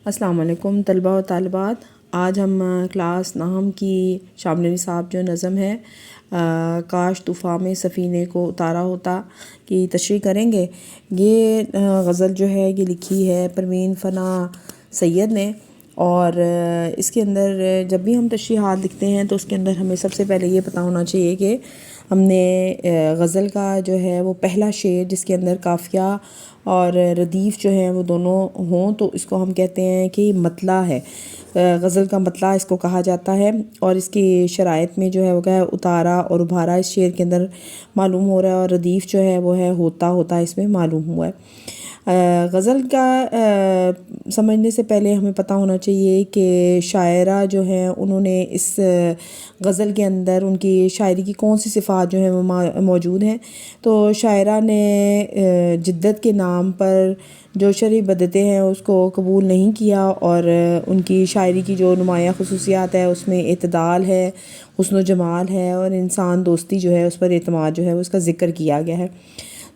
السلام علیکم طلباء و طالبات۔ آج ہم کلاس نحو کی شامل نصاب جو نظم ہے کاش طوفان میں سفینے کو اتارا ہوتا کی تشریح کریں گے۔ یہ غزل جو ہے یہ لکھی ہے پروین فنا سید نے، اور اس کے اندر جب بھی ہم تشریحات لکھتے ہیں تو اس کے اندر ہمیں سب سے پہلے یہ پتہ ہونا چاہیے کہ ہم نے غزل کا جو ہے وہ پہلا شعر جس کے اندر قافیہ اور ردیف جو ہیں وہ دونوں ہوں تو اس کو ہم کہتے ہیں کہ مطلع ہے۔ غزل کا مطلع اس کو کہا جاتا ہے، اور اس کی شرائط میں جو ہے وہ کیا ہے اتارا اور ابھارا اس شعر کے اندر معلوم ہو رہا ہے، اور ردیف جو ہے وہ ہے ہوتا اس میں معلوم ہوا ہے۔ غزل کا سمجھنے سے پہلے ہمیں پتہ ہونا چاہیے کہ شاعرہ جو ہیں انہوں نے اس غزل کے اندر ان کی شاعری کی کون سی صفات جو ہیں وہ موجود ہیں۔ تو شاعرہ نے جدت کے نام پر جو شرعی بدعتیں ہیں اس کو قبول نہیں کیا، اور ان کی شاعری کی جو نمایاں خصوصیات ہے اس میں اعتدال ہے، حسن و جمال ہے، اور انسان دوستی جو ہے اس پر اعتماد جو ہے اس کا ذکر کیا گیا ہے۔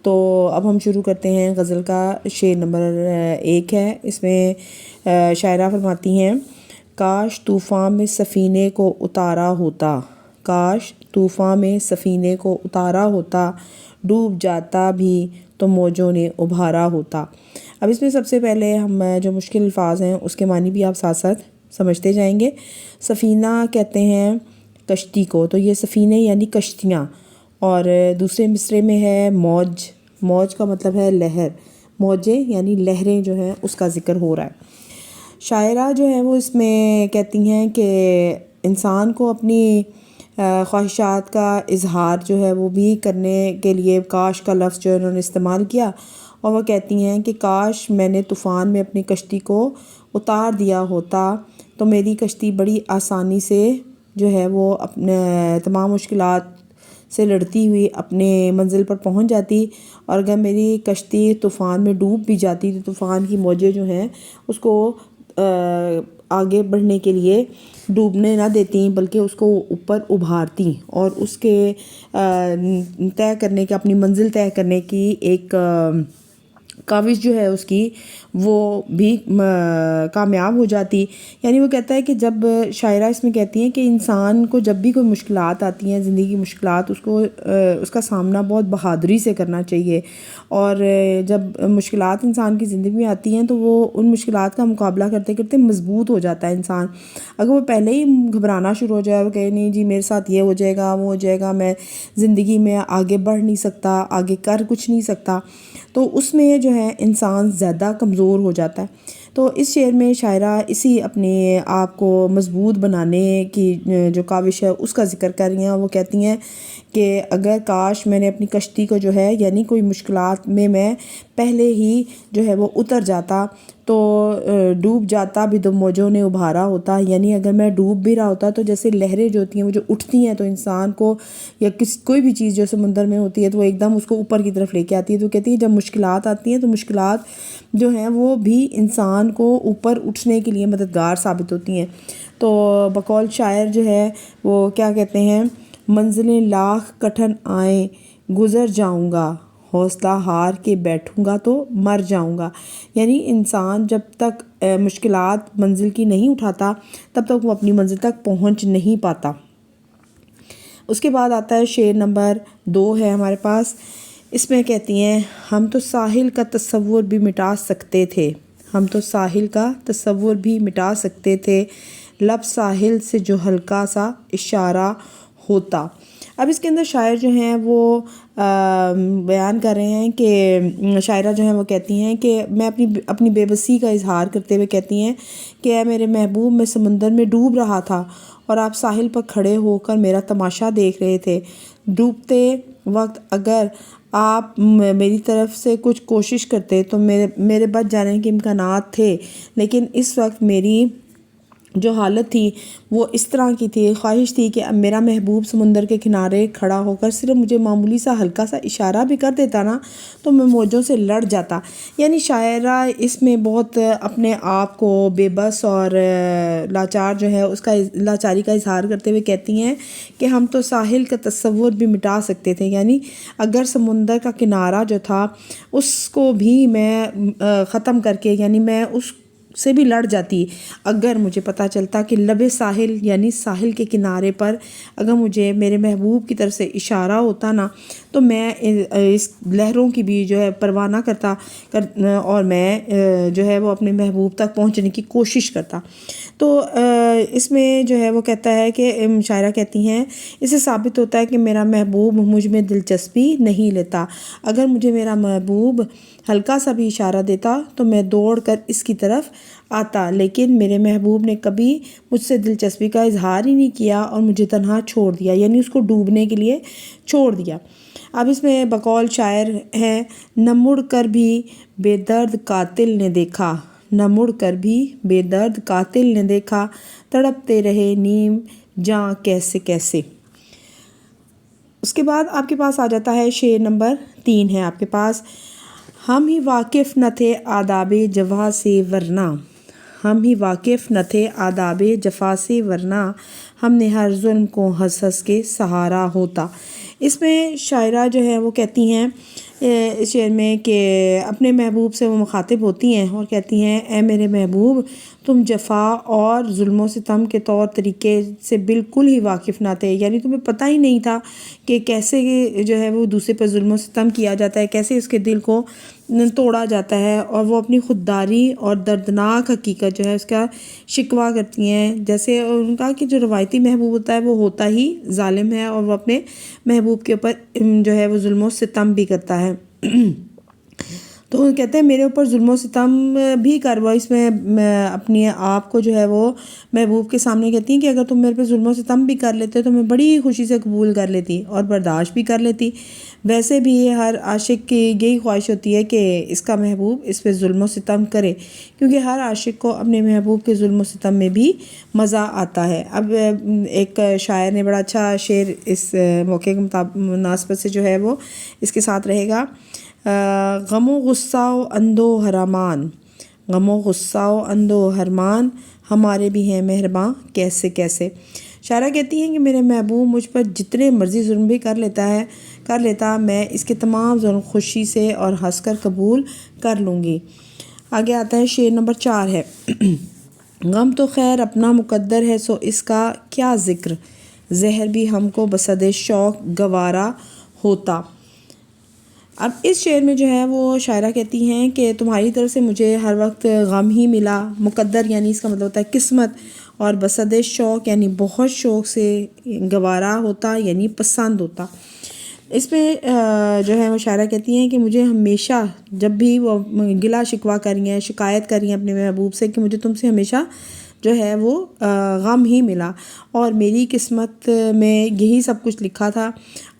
تو اب ہم شروع کرتے ہیں۔ غزل کا شعر نمبر 1 ہے، اس میں شاعرہ فرماتی ہیں: کاش طوفان میں سفینے کو اتارا ہوتا، کاش طوفان میں سفینے کو اتارا ہوتا، ڈوب جاتا بھی تو موجوں نے ابھارا ہوتا۔ اب اس میں سب سے پہلے ہم جو مشکل الفاظ ہیں اس کے معنی بھی آپ ساتھ ساتھ سمجھتے جائیں گے۔ سفینہ کہتے ہیں کشتی کو، تو یہ سفینے یعنی کشتیاں، اور دوسرے مصرعے میں ہے موج، موج کا مطلب ہے لہر، موجیں یعنی لہریں جو ہیں اس کا ذکر ہو رہا ہے۔ شاعرہ جو ہے وہ اس میں کہتی ہیں کہ انسان کو اپنی خواہشات کا اظہار جو ہے وہ بھی کرنے کے لیے کاش کا لفظ جو انہوں نے استعمال کیا، اور وہ کہتی ہیں کہ کاش میں نے طوفان میں اپنی کشتی کو اتار دیا ہوتا تو میری کشتی بڑی آسانی سے جو ہے وہ اپنے تمام مشکلات سے لڑتی ہوئی اپنے منزل پر پہنچ جاتی، اور اگر میری کشتی طوفان میں ڈوب بھی جاتی تو طوفان کی موجیں جو ہیں اس کو آگے بڑھنے کے لیے ڈوبنے نہ دیتی بلکہ اس کو اوپر ابھارتی، اور اس کے طے کرنے کی، اپنی منزل طے کرنے کی ایک کاوش جو ہے اس کی وہ بھی کامیاب ہو جاتی۔ یعنی وہ کہتا ہے کہ جب شاعرہ اس میں کہتی ہیں کہ انسان کو جب بھی کوئی مشکلات آتی ہیں، زندگی کی مشکلات، اس کا سامنا بہت بہادری سے کرنا چاہیے، اور جب مشکلات انسان کی زندگی میں آتی ہیں تو وہ ان مشکلات کا مقابلہ کرتے کرتے مضبوط ہو جاتا ہے انسان۔ اگر وہ پہلے ہی گھبرانا شروع ہو جائے اور کہے نہیں جی میرے ساتھ یہ ہو جائے گا وہ ہو جائے گا، میں زندگی میں آگے بڑھ نہیں سکتا، آگے کر کچھ نہیں سکتا، تو اس میں جو ہے انسان زیادہ کمزور ہو جاتا ہے۔ تو اس شعر میں شاعرہ اسی اپنے آپ کو مضبوط بنانے کی جو کاوش ہے اس کا ذکر کر رہی ہیں، اور وہ کہتی ہیں کہ اگر کاش میں نے اپنی کشتی کو جو ہے یعنی کوئی مشکلات میں پہلے ہی جو ہے وہ اتر جاتا تو ڈوب جاتا بھی تو موجوں نے ابھارا ہوتا، یعنی اگر میں ڈوب بھی رہا ہوتا تو جیسے لہریں جو ہوتی ہیں وہ جو اٹھتی ہیں تو انسان کو یا کوئی بھی چیز جو سمندر میں ہوتی ہے تو وہ ایک دم اس کو اوپر کی طرف لے کے آتی ہے۔ تو کہتی ہے جب مشکلات آتی ہیں تو مشکلات جو ہیں وہ بھی انسان کو اوپر اٹھنے کے لیے مددگار ثابت ہوتی ہیں۔ تو بقول شاعر جو ہے وہ کیا کہتے ہیں: منزلیں لاکھ کٹھن آئیں گزر جاؤں گا، حوصلہ ہار کے بیٹھوں گا تو مر جاؤں گا۔ یعنی انسان جب تک مشکلات منزل کی نہیں اٹھاتا تب تک وہ اپنی منزل تک پہنچ نہیں پاتا۔ اس کے بعد آتا ہے شعر نمبر 2 ہے ہمارے پاس، اس میں کہتی ہیں: ہم تو ساحل کا تصور بھی مٹا سکتے تھے، ہم تو ساحل کا تصور بھی مٹا سکتے تھے، لب ساحل سے جو ہلکا سا اشارہ ہوتا۔ اب اس کے اندر شاعر جو ہیں وہ بیان کر رہے ہیں کہ شاعرہ جو ہیں وہ کہتی ہیں کہ میں اپنی بے بسی کا اظہار کرتے ہوئے کہتی ہیں کہ اے میرے محبوب، میں سمندر میں ڈوب رہا تھا اور آپ ساحل پر کھڑے ہو کر میرا تماشا دیکھ رہے تھے۔ ڈوبتے وقت اگر آپ میری طرف سے کچھ کوشش کرتے تو میرے بچ جانے کے امکانات تھے، لیکن اس وقت میری جو حالت تھی وہ اس طرح کی تھی، خواہش تھی کہ اب میرا محبوب سمندر کے کنارے کھڑا ہو کر صرف مجھے معمولی سا ہلکا سا اشارہ بھی کر دیتا نا تو میں موجوں سے لڑ جاتا۔ یعنی شاعرہ اس میں بہت اپنے آپ کو بے بس اور لاچار جو ہے اس کا لاچاری کا اظہار کرتے ہوئے کہتی ہیں کہ ہم تو ساحل کا تصور بھی مٹا سکتے تھے، یعنی اگر سمندر کا کنارہ جو تھا اس کو بھی میں ختم کر کے، یعنی میں اس سے بھی لڑ جاتی اگر مجھے پتہ چلتا کہ لب ساحل یعنی ساحل کے کنارے پر اگر مجھے میرے محبوب کی طرف سے اشارہ ہوتا نا تو میں اس لہروں کی بھی جو ہے پرواہ نہ کرتا اور میں جو ہے وہ اپنے محبوب تک پہنچنے کی کوشش کرتا۔ تو اس میں جو ہے وہ کہتا ہے کہ شاعرہ کہتی ہیں اس سے ثابت ہوتا ہے کہ میرا محبوب مجھ میں دلچسپی نہیں لیتا۔ اگر مجھے میرا محبوب ہلکا سا بھی اشارہ دیتا تو میں دوڑ کر اس کی طرف آتا، لیکن میرے محبوب نے کبھی مجھ سے دلچسپی کا اظہار ہی نہیں کیا اور مجھے تنہا چھوڑ دیا، یعنی اس کو ڈوبنے کے لیے چھوڑ دیا۔ اب اس میں بقول شاعر ہیں، نہ مڑ کر بھی بے درد قاتل نے دیکھا، نہ مڑ کر بھی بے درد قاتل نے دیکھا، تڑپتے رہے نیم جاں کیسے کیسے۔ اس کے بعد آپ کے پاس آ جاتا ہے شعر نمبر 3 ہے آپ کے پاس، ہم ہی واقف نہ تھے آداب جفا سے ورنہ، ہم ہی واقف نہ تھے آداب جفا سے ورنہ، ہم نے ہر ظلم کو ہنس ہنس کے سہارا ہوتا۔ اس میں شاعرہ جو ہے وہ کہتی ہیں اس شعر میں کہ اپنے محبوب سے وہ مخاطب ہوتی ہیں اور کہتی ہیں اے میرے محبوب تم جفا اور ظلم و ستم کے طور طریقے سے بالکل ہی واقف نہ تھے، یعنی تمہیں پتہ ہی نہیں تھا کہ کیسے جو ہے وہ دوسرے پر ظلم و ستم کیا جاتا ہے، کیسے اس کے دل کو توڑا جاتا ہے، اور وہ اپنی خودداری اور دردناک حقیقت جو ہے اس کا شکوہ کرتی ہیں۔ جیسے ان کا کہ جو روایتی محبوب ہوتا ہے وہ ہوتا ہی ظالم ہے اور وہ اپنے محبوب کے اوپر جو ہے وہ ظلم و ستم بھی کرتا ہے۔ تو کہتے ہیں میرے اوپر ظلم و ستم بھی کر، وہ اس میں اپنی آپ کو جو ہے وہ محبوب کے سامنے کہتی ہیں کہ اگر تم میرے پہ ظلم و ستم بھی کر لیتے تو میں بڑی خوشی سے قبول کر لیتی اور برداشت بھی کر لیتی۔ ویسے بھی ہر عاشق کی یہی خواہش ہوتی ہے کہ اس کا محبوب اس پہ ظلم و ستم کرے، کیونکہ ہر عاشق کو اپنے محبوب کے ظلم و ستم میں بھی مزہ آتا ہے۔ اب ایک شاعر نے بڑا اچھا شعر اس موقع کے مناسبت سے جو ہے وہ اس کے ساتھ رہے گا، غم و غصہ و اندو حرمان، غم و غصہ و اندو حرمان، ہمارے بھی ہیں مہرباں کیسے کیسے۔ شاعرہ کہتی ہیں کہ میرے محبوب مجھ پر جتنے مرضی ظلم بھی کر لیتا میں اس کے تمام ظلم خوشی سے اور ہنس کر قبول کر لوں گی۔ آگے آتا ہے شعر نمبر 4 ہے، غم تو خیر اپنا مقدر ہے سو اس کا کیا ذکر، زہر بھی ہم کو بصد شوق گوارا ہوتا۔ اب اس شعر میں جو ہے وہ شاعرہ کہتی ہیں کہ تمہاری طرف سے مجھے ہر وقت غم ہی ملا، مقدر یعنی اس کا مطلب ہوتا ہے قسمت، اور بصد شوق یعنی بہت شوق سے، گوارا ہوتا یعنی پسند ہوتا۔ اس میں جو ہے وہ شاعرہ کہتی ہیں کہ مجھے ہمیشہ جب بھی وہ گلہ شکوہ کر رہی ہیں، شکایت کر رہی ہیں اپنے محبوب سے کہ مجھے تم سے ہمیشہ جو ہے وہ غم ہی ملا، اور میری قسمت میں یہی سب کچھ لکھا تھا،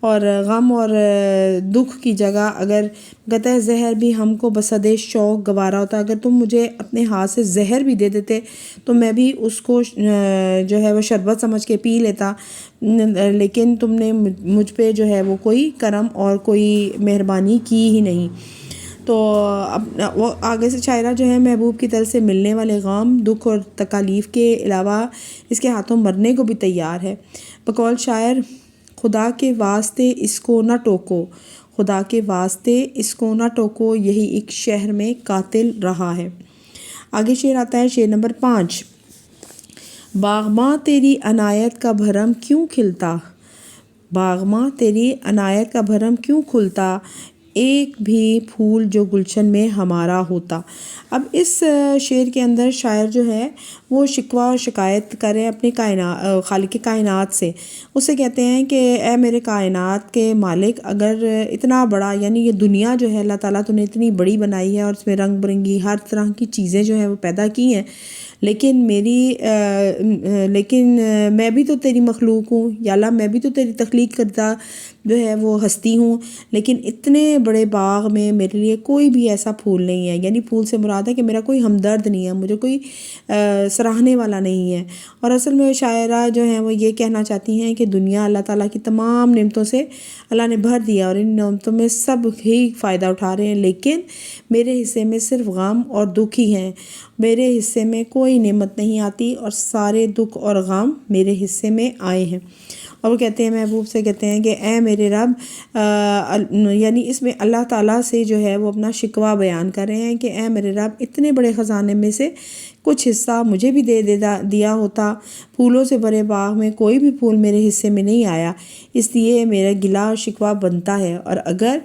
اور غم اور دکھ کی جگہ اگر قطع زہر بھی ہم کو بصد شوق گوارا ہوتا، اگر تم مجھے اپنے ہاتھ سے زہر بھی دے دیتے تو میں بھی اس کو جو ہے وہ شربت سمجھ کے پی لیتا، لیکن تم نے مجھ پہ جو ہے وہ کوئی کرم اور کوئی مہربانی کی ہی نہیں۔ تو اب وہ آگے سے شاعرہ جو ہے محبوب کی طرف سے ملنے والے غم، دکھ اور تکالیف کے علاوہ اس کے ہاتھوں مرنے کو بھی تیار ہے۔ بقول شاعر، خدا کے واسطے اس کو نہ ٹوکو، خدا کے واسطے اس کو نہ ٹوکو، یہی ایک شہر میں قاتل رہا ہے۔ آگے شعر آتا ہے شعر نمبر 5، باغباں تیری عنایت کا بھرم کیوں کھلتا، باغباں تیری عنایت کا بھرم کیوں کھلتا، ایک بھی پھول جو گلشن میں ہمارا ہوتا۔ اب اس شعر کے اندر شاعر جو ہے وہ شکوہ اور شکایت کریں اپنے خالق کائنات سے، اس سے کہتے ہیں کہ اے میرے کائنات کے مالک، اگر اتنا بڑا یعنی یہ دنیا جو ہے اللہ تعالیٰ تو نے اتنی بڑی بنائی ہے اور اس میں رنگ برنگی ہر طرح کی چیزیں جو ہیں وہ پیدا کی ہیں، لیکن میں بھی تو تیری مخلوق ہوں یا اللہ، میں بھی تو تیری تخلیق کردہ جو ہے وہ ہستی ہوں، لیکن اتنے بڑے باغ میں میرے لیے کوئی بھی ایسا پھول نہیں ہے، یعنی پھول سے مراد ہے کہ میرا کوئی ہمدرد نہیں ہے، مجھے کوئی سراہنے والا نہیں ہے۔ اور اصل میں شاعرہ جو ہیں وہ یہ کہنا چاہتی ہیں کہ دنیا اللہ تعالیٰ کی تمام نعمتوں سے اللہ نے بھر دیا اور ان نعمتوں میں سب ہی فائدہ اٹھا رہے ہیں، لیکن میرے حصے میں صرف غم اور دکھ ہی ہیں، میرے حصے میں کوئی نعمت نہیں آتی اور سارے دکھ اور غم میرے حصے میں آئے ہیں۔ اور وہ کہتے ہیں محبوب سے کہتے ہیں کہ اے میرے رب، یعنی اس میں اللہ تعالیٰ سے جو ہے وہ اپنا شکوہ بیان کر رہے ہیں کہ اے میرے رب، اتنے بڑے خزانے میں سے کچھ حصہ مجھے بھی دیا ہوتا، پھولوں سے بھرے باغ میں کوئی بھی پھول میرے حصے میں نہیں آیا، اس لیے میرا گلہ اور شکوہ بنتا ہے، اور اگر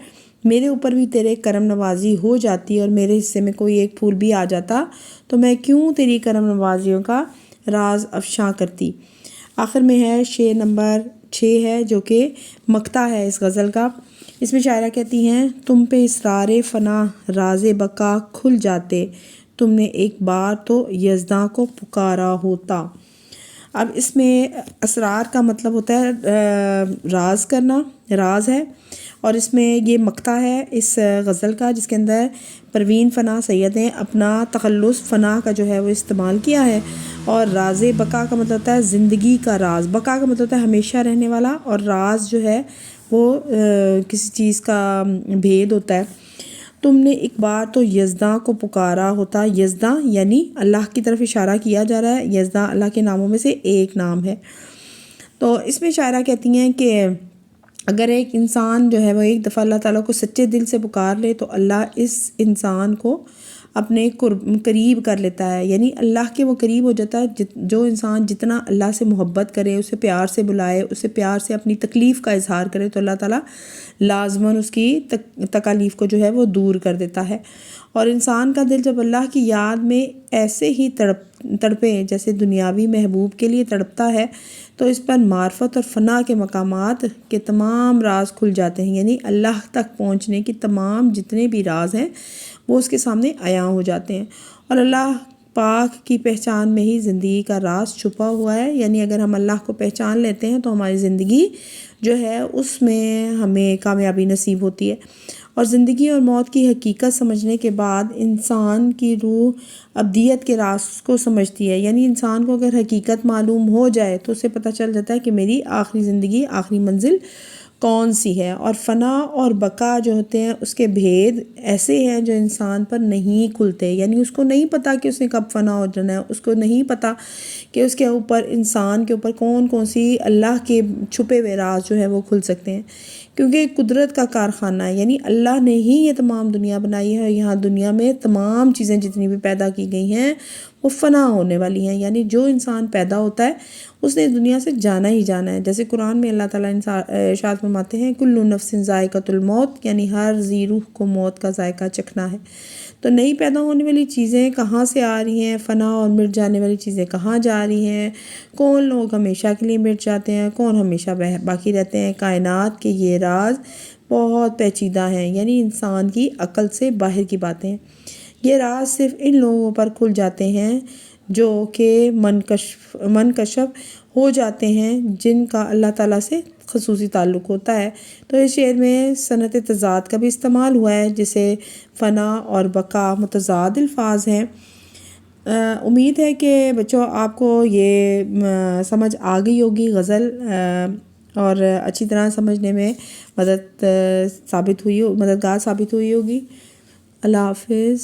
میرے اوپر بھی تیرے کرم نوازی ہو جاتی اور میرے حصے میں کوئی ایک پھول بھی آ جاتا تو میں کیوں تیری کرم نوازیوں کا راز افشاں کرتی۔ آخر میں ہے شعر نمبر 6 ہے جو کہ مقطع ہے اس غزل کا۔ اس میں شاعرہ کہتی ہیں، تم پہ اسرار فنا راز بقا کھل جاتے، تم نے ایک بار تو یزداں کو پکارا ہوتا۔ اب اس میں اسرار کا مطلب ہوتا ہے راز کرنا، راز ہے، اور اس میں یہ مقطع ہے اس غزل کا جس کے اندر پروین فنا سید نے اپنا تخلص فنا کا جو ہے وہ استعمال کیا ہے، اور راز بقا کا مطلب ہوتا ہے زندگی کا راز، بقا کا مطلب ہوتا ہے ہمیشہ رہنے والا، اور راز جو ہے وہ کسی چیز کا بھید ہوتا ہے۔ تم نے ایک بار تو یزداں کو پکارا ہوتا، یزداں یعنی اللہ کی طرف اشارہ کیا جا رہا ہے، یزداں اللہ کے ناموں میں سے ایک نام ہے۔ تو اس میں شاعرہ کہتی ہیں کہ اگر ایک انسان جو ہے وہ ایک دفعہ اللہ تعالیٰ کو سچے دل سے پکار لے تو اللہ اس انسان کو اپنے قریب کر لیتا ہے، یعنی اللہ کے وہ قریب ہو جاتا ہے۔ جو انسان جتنا اللہ سے محبت کرے، اسے پیار سے بلائے، اسے پیار سے اپنی تکلیف کا اظہار کرے تو اللہ تعالیٰ لازماً اس کی تکالیف کو جو ہے وہ دور کر دیتا ہے۔ اور انسان کا دل جب اللہ کی یاد میں ایسے ہی تڑپے جیسے دنیاوی محبوب کے لیے تڑپتا ہے تو اس پر معرفت اور فنا کے مقامات کے تمام راز کھل جاتے ہیں، یعنی اللہ تک پہنچنے کی تمام جتنے بھی راز ہیں وہ اس کے سامنے عیاں ہو جاتے ہیں، اور اللہ پاک کی پہچان میں ہی زندگی کا راز چھپا ہوا ہے۔ یعنی اگر ہم اللہ کو پہچان لیتے ہیں تو ہماری زندگی جو ہے اس میں ہمیں کامیابی نصیب ہوتی ہے، اور زندگی اور موت کی حقیقت سمجھنے کے بعد انسان کی روح ابدیت کے راز کو سمجھتی ہے۔ یعنی انسان کو اگر حقیقت معلوم ہو جائے تو اسے پتہ چل جاتا ہے کہ میری آخری زندگی، آخری منزل کون سی ہے، اور فنا اور بقا جو ہوتے ہیں اس کے بھید ایسے ہیں جو انسان پر نہیں کھلتے، یعنی اس کو نہیں پتہ کہ اس نے کب فنا ہو جانا ہے، اس کو نہیں پتہ کہ اس کے اوپر، انسان کے اوپر کون کون سی اللہ کے چھپے ہوئے راز جو ہے وہ کھل سکتے ہیں، کیونکہ قدرت کا کارخانہ ہے، یعنی اللہ نے ہی یہ تمام دنیا بنائی ہے۔ یہاں دنیا میں تمام چیزیں جتنی بھی پیدا کی گئی ہیں وہ فنا ہونے والی ہیں، یعنی جو انسان پیدا ہوتا ہے اس نے اس دنیا سے جانا ہی جانا ہے۔ جیسے قرآن میں اللہ تعالیٰ ارشاد فرماتے ہیں کل نفس ذائقۃ الموت، یعنی ہر ذی روح کو موت کا ذائقہ چکھنا ہے۔ تو نئی پیدا ہونے والی چیزیں کہاں سے آ رہی ہیں، فنا اور مٹ جانے والی چیزیں کہاں جا رہی ہیں، کون لوگ ہمیشہ کے لیے مٹ جاتے ہیں، کون ہمیشہ باقی رہتے ہیں، کائنات کے یہ راز بہت پیچیدہ ہیں، یعنی انسان کی عقل سے باہر کی باتیں ہیں۔ یہ راز صرف ان لوگوں پر کھل جاتے ہیں جو کہ منکشف ہو جاتے ہیں، جن کا اللہ تعالیٰ سے خصوصی تعلق ہوتا ہے۔ تو اس شعر میں صنعت تضاد کا بھی استعمال ہوا ہے، جسے فنا اور بقا متضاد الفاظ ہیں۔ امید ہے کہ بچوں آپ کو یہ سمجھ آ گئی ہوگی غزل، اور اچھی طرح سمجھنے میں مددگار ثابت ہوئی ہوگی۔ اللہ حافظ۔